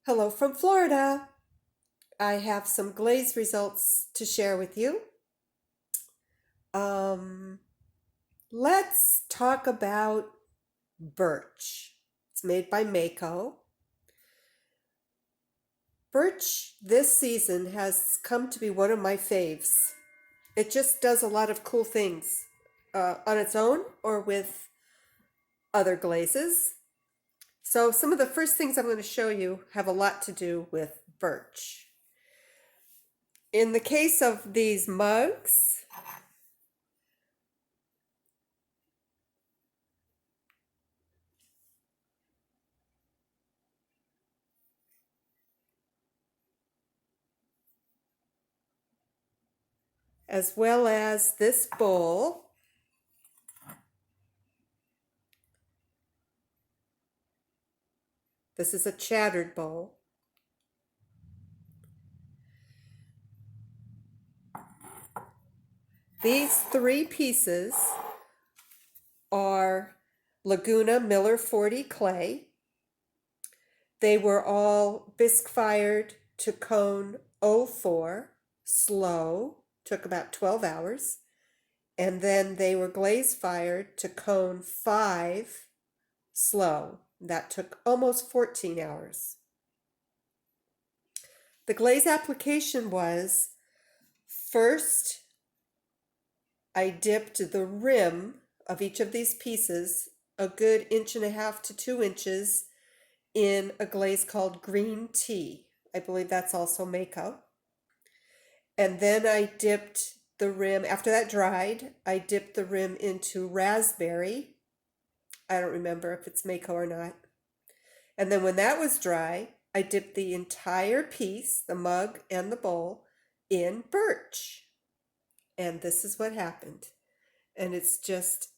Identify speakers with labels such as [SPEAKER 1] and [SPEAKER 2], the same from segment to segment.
[SPEAKER 1] Hello from Florida. I have some glaze results to share with you. Um, let's talk about Birch. It's made by Mayco. Birch this season has come to be one of my faves. It just does a lot of cool things on its own or with other glazes. So some of the first things I'm going to show you have a lot to do with Birch. In the case of these mugs, as well as this bowl, this is a chattered bowl. These three pieces are Laguna Miller 40 clay. They were all bisque fired to cone 04 slow, took about 12 hours. And then they were glaze fired to cone 5 slow. That took almost 14 hours. The glaze application was first I dipped the rim of each of these pieces a good 1.5 to 2 inches in a glaze called green tea. I believe that's also Mayco. And then I dipped the rim, after that dried, I dipped the rim into raspberry. I don't remember if it's Mayco or not. And then when that was dry, I dipped the entire piece, the mug and the bowl, in birch. And this is what happened. And it's just,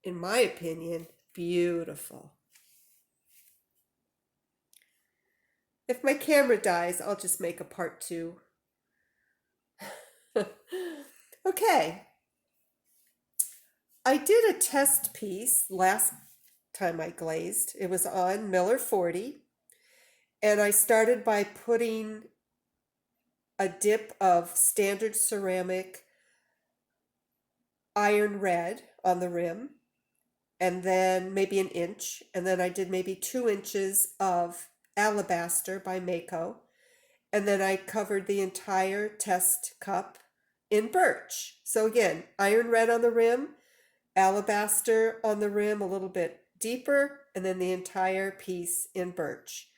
[SPEAKER 1] in my opinion, beautiful. If my camera dies, I'll just make a part 2. Okay. I did a test piece last time I glazed. It was on Miller 40. And I started by putting a dip of standard ceramic iron red on the rim, and then maybe an inch, and then I did maybe 2 inches of Alabaster by Mayco, and then I covered the entire test cup in birch. So again, iron red on the rim, Alabaster on the rim a little bit deeper, and then the entire piece in birch.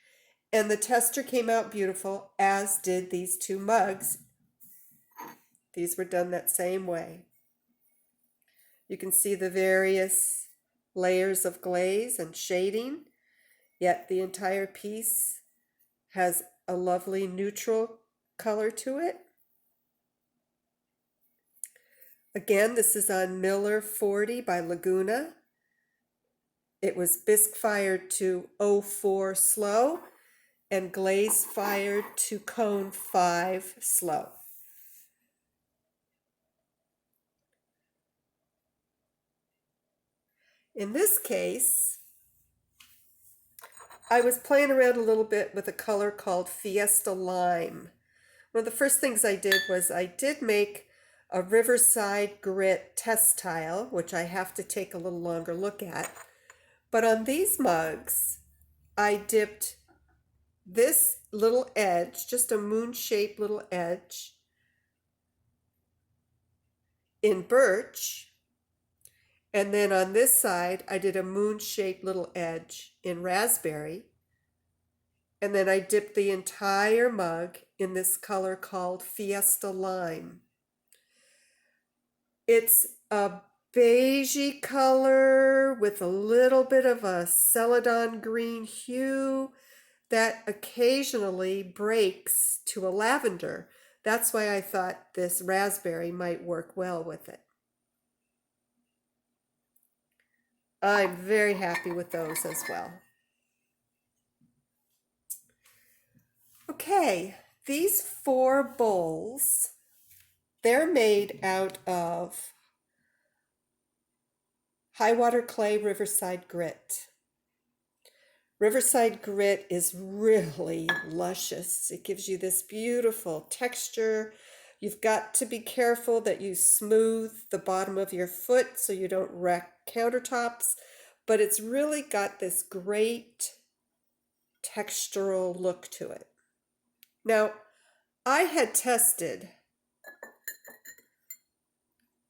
[SPEAKER 1] And the tester came out beautiful, as did these 2 mugs. These were done that same way. You can see the various layers of glaze and shading, yet the entire piece has a lovely neutral color to it. Again, this is on Miller 40 by Laguna. It was bisque fired to 04 slow and glaze fired to cone 5 slow. In this case, I was playing around a little bit with a color called Fiesta Lime. One of the first things I did was I did make a Riverside grit test tile, which I have to take a little longer look at. But on these mugs, I dipped this little edge, just a moon-shaped little edge, in birch. And then on this side, I did a moon-shaped little edge in raspberry. And then I dipped the entire mug in this color called Fiesta Lime. It's a beigey color with a little bit of a celadon green hue that occasionally breaks to a lavender. That's why I thought this raspberry might work well with it. I'm very happy with those as well. Okay, these 4 bowls, they're made out of Highwater clay Riverside grit. Riverside grit is really luscious. It gives you this beautiful texture. You've got to be careful that you smooth the bottom of your foot so you don't wreck countertops, but it's really got this great textural look to it. Now, I had tested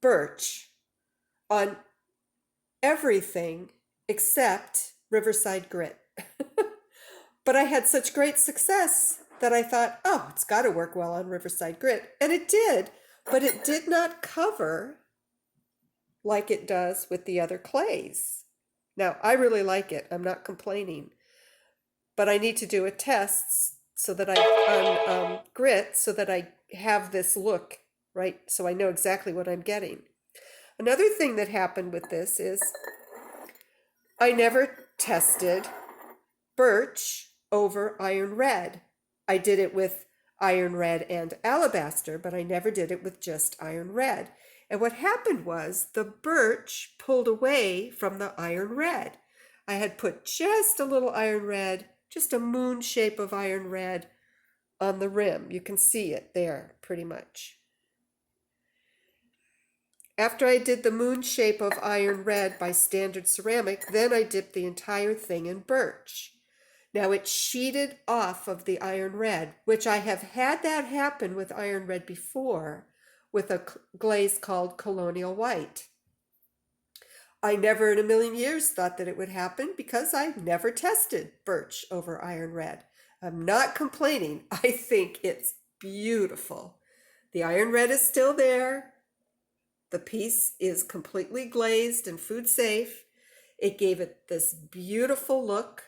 [SPEAKER 1] Birch on everything except Riverside grit. But I had such great success that I thought, oh, it's got to work well on Riverside grit. And it did, but it did not cover like it does with the other clays. Now, I really like it. I'm not complaining. But I need to do a test so that on grit so that I have this look, right? So I know exactly what I'm getting. Another thing that happened with this is I never tested Birch over iron red. I did it with iron red and alabaster, but I never did it with just iron red. And what happened was the birch pulled away from the iron red. I had put just a little iron red, just a moon shape of iron red on the rim. You can see it there pretty much. After I did the moon shape of iron red by standard ceramic, then I dipped the entire thing in birch. Now it sheeted off of the iron red, which I have had that happen with iron red before with a glaze called Colonial White. I never in a million years thought that it would happen because I never tested birch over iron red. I'm not complaining. I think it's beautiful. The iron red is still there. The piece is completely glazed and food safe. It gave it this beautiful look,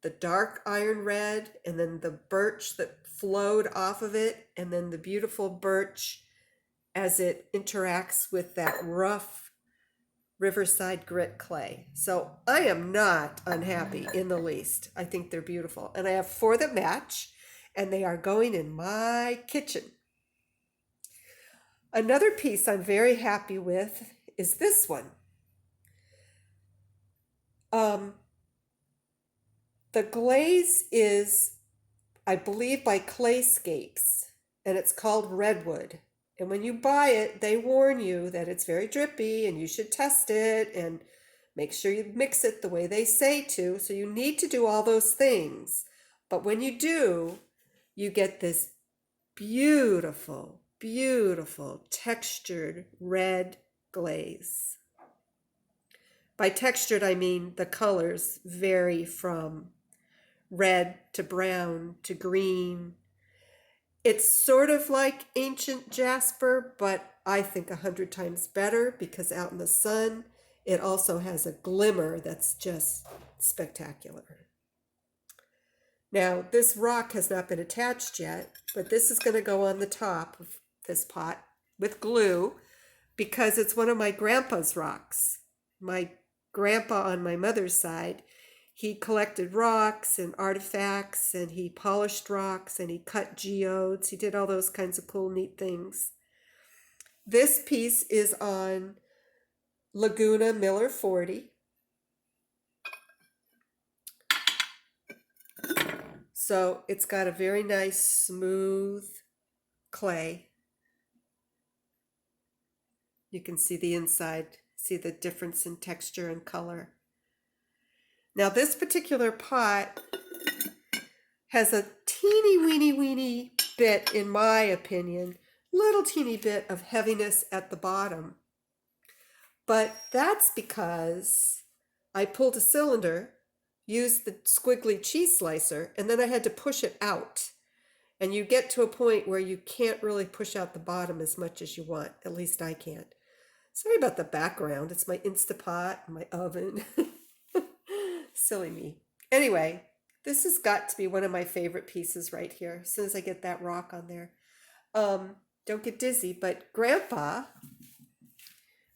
[SPEAKER 1] the dark iron red, and then the birch that flowed off of it, and then the beautiful birch as it interacts with that rough Riverside grit clay. So I am not unhappy in the least. I think they're beautiful. And I have 4 that match, and they are going in my kitchen. Another piece I'm very happy with is this one. The glaze is, I believe, by Clayscapes, and it's called Redwood. And when you buy it, they warn you that it's very drippy and you should test it and make sure you mix it the way they say to. So you need to do all those things. But when you do, you get this beautiful, beautiful textured red glaze. By textured, I mean the colors vary from red to brown to green. It's sort of like ancient jasper, but I think 100 times better because out in the sun, it also has a glimmer that's just spectacular. Now, this rock has not been attached yet, but this is going to go on the top of this pot with glue because it's one of my grandpa's rocks. My grandpa on my mother's side, he collected rocks and artifacts, and he polished rocks, and he cut geodes. He did all those kinds of cool, neat things. This piece is on Laguna Miller 40. So it's got a very nice, smooth clay. You can see the inside, see the difference in texture and color. Now this particular pot has a teeny weeny bit, in my opinion, little teeny bit of heaviness at the bottom. But that's because I pulled a cylinder, used the squiggly cheese slicer, and then I had to push it out. And you get to a point where you can't really push out the bottom as much as you want. At least I can't. Sorry about the background. It's my Instapot and my oven. Silly me. Anyway, this has got to be one of my favorite pieces right here. As soon as I get that rock on there. Don't get dizzy, but Grandpa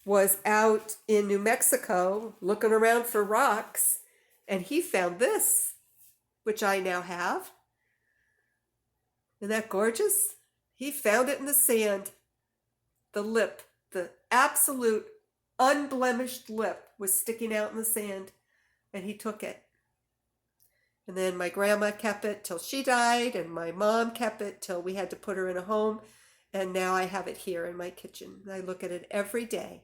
[SPEAKER 1] was out in New Mexico looking around for rocks, and he found this, which I now have. Isn't that gorgeous? He found it in the sand. The lip, the absolute unblemished lip was sticking out in the sand, and he took it. And then my grandma kept it till she died, and my mom kept it till we had to put her in a home. And now I have it here in my kitchen. I look at it every day.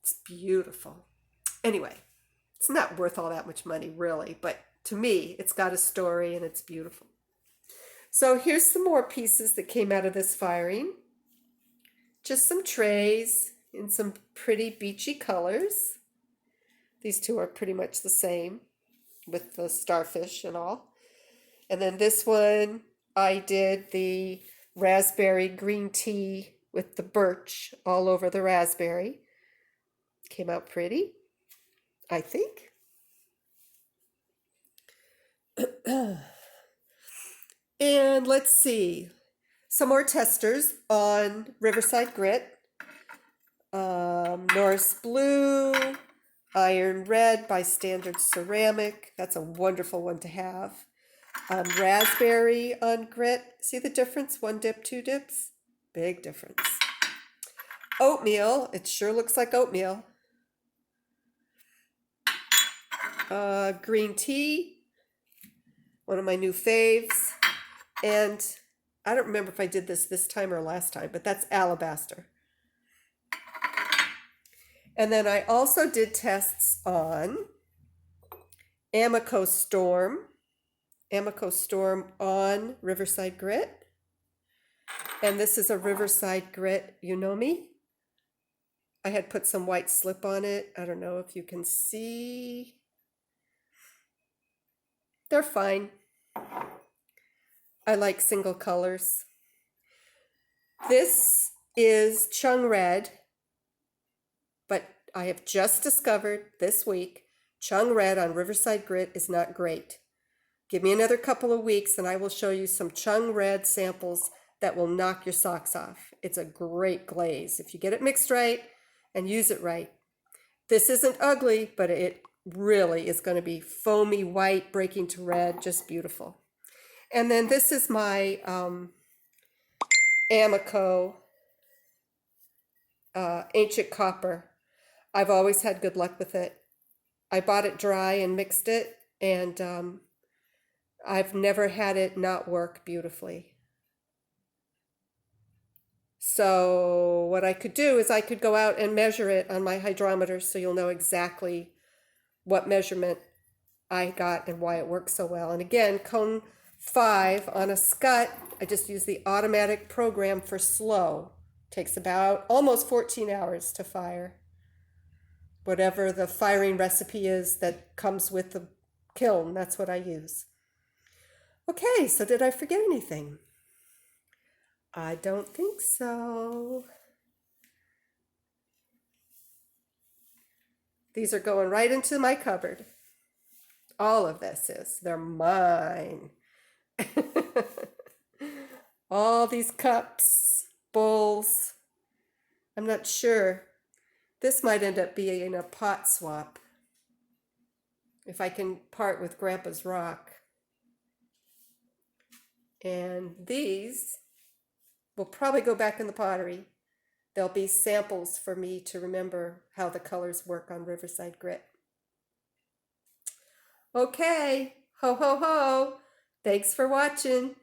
[SPEAKER 1] It's beautiful. Anyway, it's not worth all that much money, really, but to me, it's got a story and it's beautiful. So here's some more pieces that came out of this firing. Just some trays in some pretty beachy colors. These two are pretty much the same with the starfish and all. And then this one, I did the raspberry green tea with the birch all over the raspberry. Came out pretty, I think. And let's see, some more testers on Riverside Grit. Norse Blue, Iron Red by Standard Ceramic. That's a wonderful one to have. Raspberry on grit. See the difference? One dip, two dips? Big difference. Oatmeal. It sure looks like oatmeal. Green tea. One of my new faves. And I don't remember if I did this time or last time, but that's Alabaster. And then I also did tests on Mayco Storm on Riverside Grit. And this is a Riverside Grit, you know me. I had put some white slip on it. I don't know if you can see. They're fine. I like single colors. This is Chung Red, but I have just discovered this week Chung Red on Riverside Grit is not great. Give me another couple of weeks and I will show you some Chung Red samples that will knock your socks off. It's a great glaze if you get it mixed right and use it right. This isn't ugly, but it really is going to be foamy white breaking to red, just beautiful. And then this is my Mayco Ancient Copper. I've always had good luck with it. I bought it dry and mixed it, and I've never had it not work beautifully. So what I could do is I could go out and measure it on my hydrometer so you'll know exactly what measurement I got and why it works so well. And again, cone 5 on a Skutt, I just use the automatic program for slow. Takes about almost 14 hours to fire. Whatever the firing recipe is that comes with the kiln, that's what I use. Okay, so did I forget anything? I don't think so. These are going right into my cupboard. All of this is. They're mine. All these cups, bowls. I'm not sure. This might end up being a pot swap. If I can part with Grandpa's rock. And these will probably go back in the pottery. They'll be samples for me to remember how the colors work on Riverside Grit. Okay, ho ho ho. Thanks for watching.